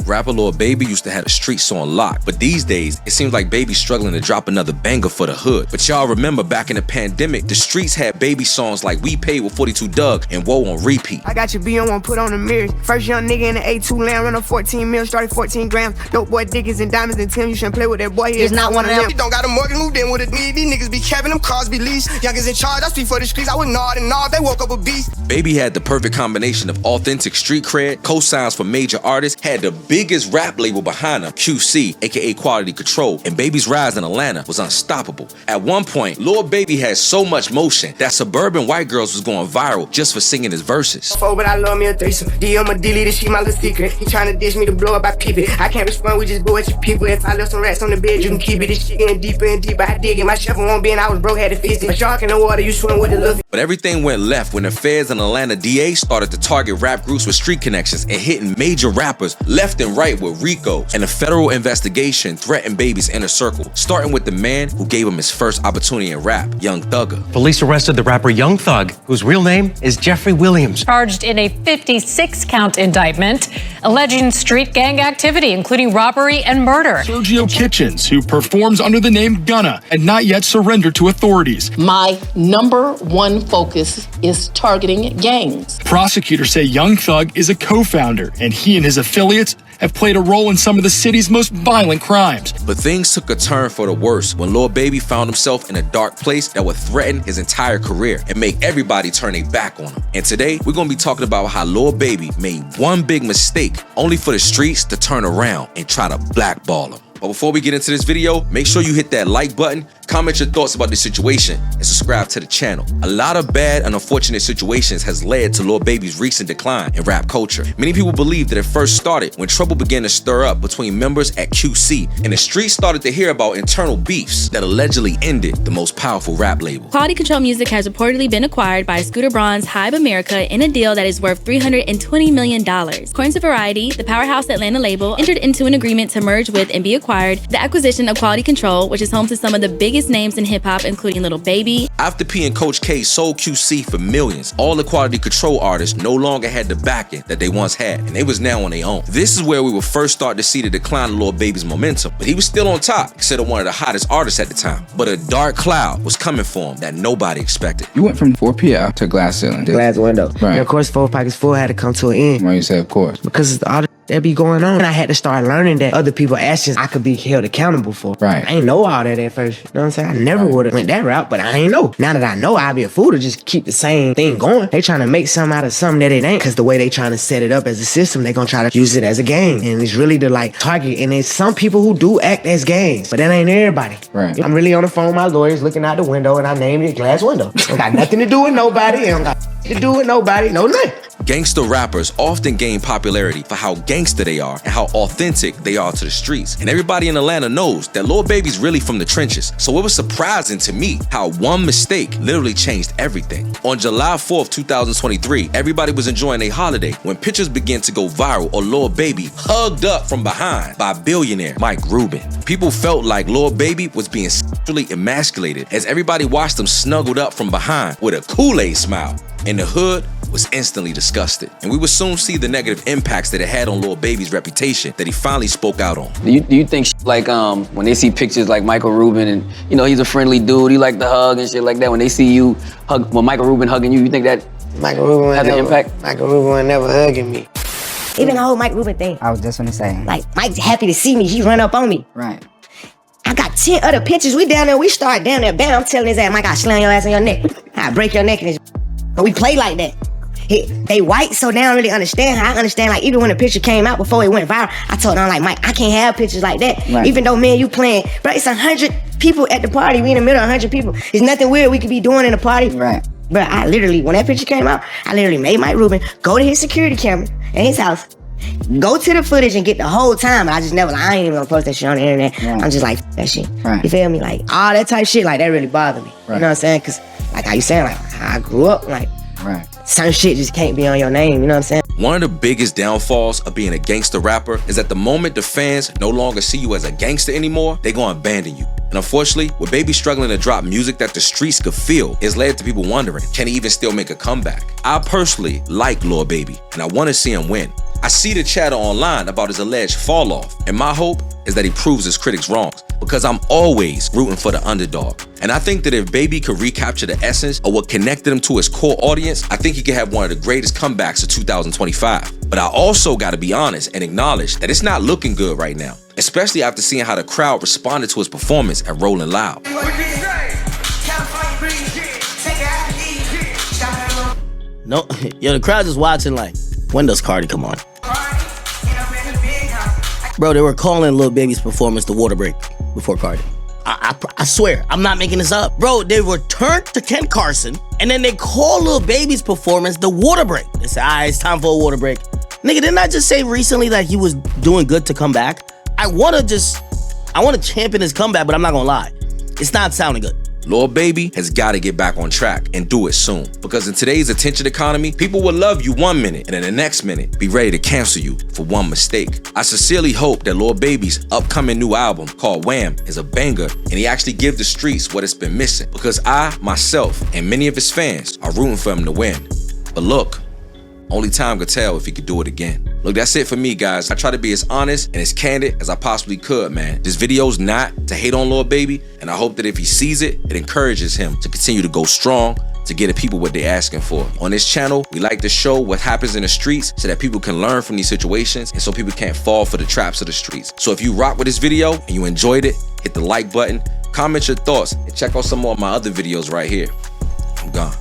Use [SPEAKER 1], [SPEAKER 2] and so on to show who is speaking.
[SPEAKER 1] Rapper Lil Baby used to have the streets on lock, but these days, it seems like Baby's struggling to drop another banger for the hood. But y'all remember back in the pandemic, the streets had Baby songs like We Paid with 42 Doug and Whoa on repeat.
[SPEAKER 2] I got your B1 put on the mirrors. First young nigga in the A2 land, run up 14 mil, started 14 grams. Dope boy Dickies and diamonds and Tim, you shouldn't play with that boy. He's not one of them. You don't got a mortgage, moved in with a need. These niggas be capping, them cars be leased. Youngers in charge, I speak for the streets. I would nod and nod, they woke up a beast.
[SPEAKER 1] Baby had the perfect combination of authentic street cred, co-signs for major artists, had the biggest rap label behind him, QC, aka Quality Control, and Baby's rise in Atlanta was unstoppable. At one point, Lil Baby had so much motion that suburban white girls was going viral just for singing his verses.
[SPEAKER 2] But I love me a threesome. DM a delete it, she my little secret. He tryna dish me to blow up, I peep it. I can't respond, we just go at your people. If I left some rats on the bed, you can keep it. This shit getting deeper and deeper, I dig it. My shovel won't be and I was broke, had to fix it. A shark in the water, you swim with the little.
[SPEAKER 1] But everything went left when the feds and Atlanta DA started to target rap groups with street connections and hitting major rappers left and right with RICO. And a federal investigation threatened Baby's inner circle, starting with the man who gave him his first opportunity in rap, Young Thugger.
[SPEAKER 3] Police arrested the rapper Young Thug, whose real name is Jeffrey Williams.
[SPEAKER 4] Charged in a 56-count indictment, alleging street gang activity, including robbery and murder.
[SPEAKER 5] Sergio Kitchens, who performs under the name Gunna and not yet surrendered to authorities.
[SPEAKER 6] My number one focus is targeting gangs.
[SPEAKER 5] Prosecutors say Young Thug is a co-founder, and he and his affiliates have played a role in some of the city's most violent crimes.
[SPEAKER 1] But things took a turn for the worse when Lil Baby found himself in a dark place that would threaten his entire career and make everybody turn their back on him. And today, we're gonna be talking about how Lil Baby made one big mistake only for the streets to turn around and try to blackball him. But before we get into this video, make sure you hit that like button, comment your thoughts about this situation, and subscribe to the channel. A lot of bad and unfortunate situations has led to Lil Baby's recent decline in rap culture. Many people believe that it first started when trouble began to stir up between members at QC, and the streets started to hear about internal beefs that allegedly ended the most powerful rap label.
[SPEAKER 7] Quality Control Music has reportedly been acquired by Scooter Braun's Hybe America in a deal that is worth $320 million. According to Variety, the powerhouse Atlanta label entered into an agreement to merge with and be acquired. The acquisition of Quality Control, which is home to some of the biggest names in hip-hop, including Lil Baby.
[SPEAKER 1] After P and Coach K sold QC for millions, all the Quality Control artists no longer had the backing that they once had, and they was now on their own. This is where we would first start to see the decline of Lil Baby's momentum, but he was still on top, considered one of the hottest artists at the time. But a dark cloud was coming for him that nobody expected.
[SPEAKER 8] You went from 4PL to glass ceiling.
[SPEAKER 2] Glass window.
[SPEAKER 8] Right.
[SPEAKER 2] And of course, 4 Pockets Full had to come to an end.
[SPEAKER 8] Why you say of course?
[SPEAKER 2] Because all the that be going on. And I had to start learning that other people's actions I could be held accountable for.
[SPEAKER 8] Right.
[SPEAKER 2] I ain't know all that at first. You know what I'm saying? I never would have went that route, but I ain't know. Now that I know, I'd be a fool to just keep the same thing going. They trying to make something out of something that it ain't. Because the way they trying to set it up as a system, they gonna try to use it as a game. And it's really the like target. And there's some people who do act as gangs, but that ain't everybody.
[SPEAKER 8] Right.
[SPEAKER 2] I'm really on the phone with my lawyers looking out the window and I named it Glass Window. Don't got nothing to do with nobody. It don't got to do with nobody. No nothing.
[SPEAKER 1] Gangster rappers often gain popularity for how gangster they are and how authentic they are to the streets. And everybody in Atlanta knows that Lil Baby's really from the trenches. So it was surprising to me how one mistake literally changed everything. On July 4th, 2023, everybody was enjoying a holiday when pictures began to go viral of Lil Baby hugged up from behind by billionaire Mike Rubin. People felt like Lil Baby was being sexually emasculated as everybody watched him snuggled up from behind with a Kool-Aid smile. And the hood was instantly disgusted. And we would soon see the negative impacts that it had on Lil Baby's reputation that he finally spoke out on.
[SPEAKER 9] Do you think like when they see pictures like Michael Rubin and you know he's a friendly dude, he like to hug and shit like that, when they see you hug, when Michael Rubin hugging you think that
[SPEAKER 2] Michael Rubin
[SPEAKER 9] has an impact?
[SPEAKER 2] Michael Rubin was never hugging me.
[SPEAKER 10] Even the whole Mike Rubin thing.
[SPEAKER 11] I was just gonna say.
[SPEAKER 10] Like, Mike's happy to see me, he run up on me.
[SPEAKER 11] Right.
[SPEAKER 10] I got 10 other pictures, we down there, we start down there, bam, I'm telling his ass, Mike, I slam your ass on your neck. I break your neck and but we play like that. They white, so they don't really understand how I understand. Like, even when the picture came out before it went viral, I told them, like, Mike, I can't have pictures like that. Right. Even though me and you playing, bro, it's 100 people at the party. We in the middle of 100 people. There's nothing weird we could be doing in the party.
[SPEAKER 11] Right.
[SPEAKER 10] Bro, I literally, when that picture came out, I literally made Mike Rubin go to his security camera at his house, go to the footage and get the whole time. But I just never, like, I ain't even gonna post that shit on the internet. Right. I'm just like, that shit.
[SPEAKER 11] Right.
[SPEAKER 10] You feel me? Like, all that type shit, like, that really bothered me.
[SPEAKER 11] Right.
[SPEAKER 10] You know what I'm saying? Because, like, how you saying, like, how I grew up, like,
[SPEAKER 11] right.
[SPEAKER 10] Certain shit just can't be on your name, you know what I'm saying?
[SPEAKER 1] One of the biggest downfalls of being a gangster rapper is that the moment the fans no longer see you as a gangster anymore, they gonna abandon you. And unfortunately, with Baby struggling to drop music that the streets could feel, it's led to people wondering, can he even still make a comeback? I personally like Lil Baby, and I want to see him win. I see the chatter online about his alleged fall off, and my hope is that he proves his critics wrong, because I'm always rooting for the underdog. And I think that if Baby could recapture the essence of what connected him to his core audience, I think he could have one of the greatest comebacks of 2025. But I also gotta be honest and acknowledge that it's not looking good right now, especially after seeing how the crowd responded to his performance at Rolling Loud.
[SPEAKER 11] No, yo, the crowd just watching like, when does Cardi come on? Bro, they were calling Lil Baby's performance the water break before Cardi. I swear, I'm not making this up. Bro, they were turned to Ken Carson, and then they call Lil Baby's performance the water break. They say, alright, it's time for a water break. Nigga, didn't I just say recently that he was doing good to come back? I wanna champion his comeback, but I'm not gonna lie. It's not sounding good.
[SPEAKER 1] Lil Baby has got to get back on track and do it soon. Because in today's attention economy, people will love you 1 minute and in the next minute be ready to cancel you for one mistake. I sincerely hope that Lil Baby's upcoming new album called Wham is a banger and he actually give the streets what it's been missing. Because I, myself, and many of his fans are rooting for him to win. But look, only time could tell if he could do it again. Look, that's it for me, guys. I try to be as honest and as candid as I possibly could, man. This video's not to hate on Lil Baby, and I hope that if he sees it, it encourages him to continue to go strong, to get the people what they're asking for. On this channel, we like to show what happens in the streets so that people can learn from these situations and so people can't fall for the traps of the streets. So if you rock with this video and you enjoyed it, hit the like button, comment your thoughts, and check out some more of my other videos right here. I'm gone.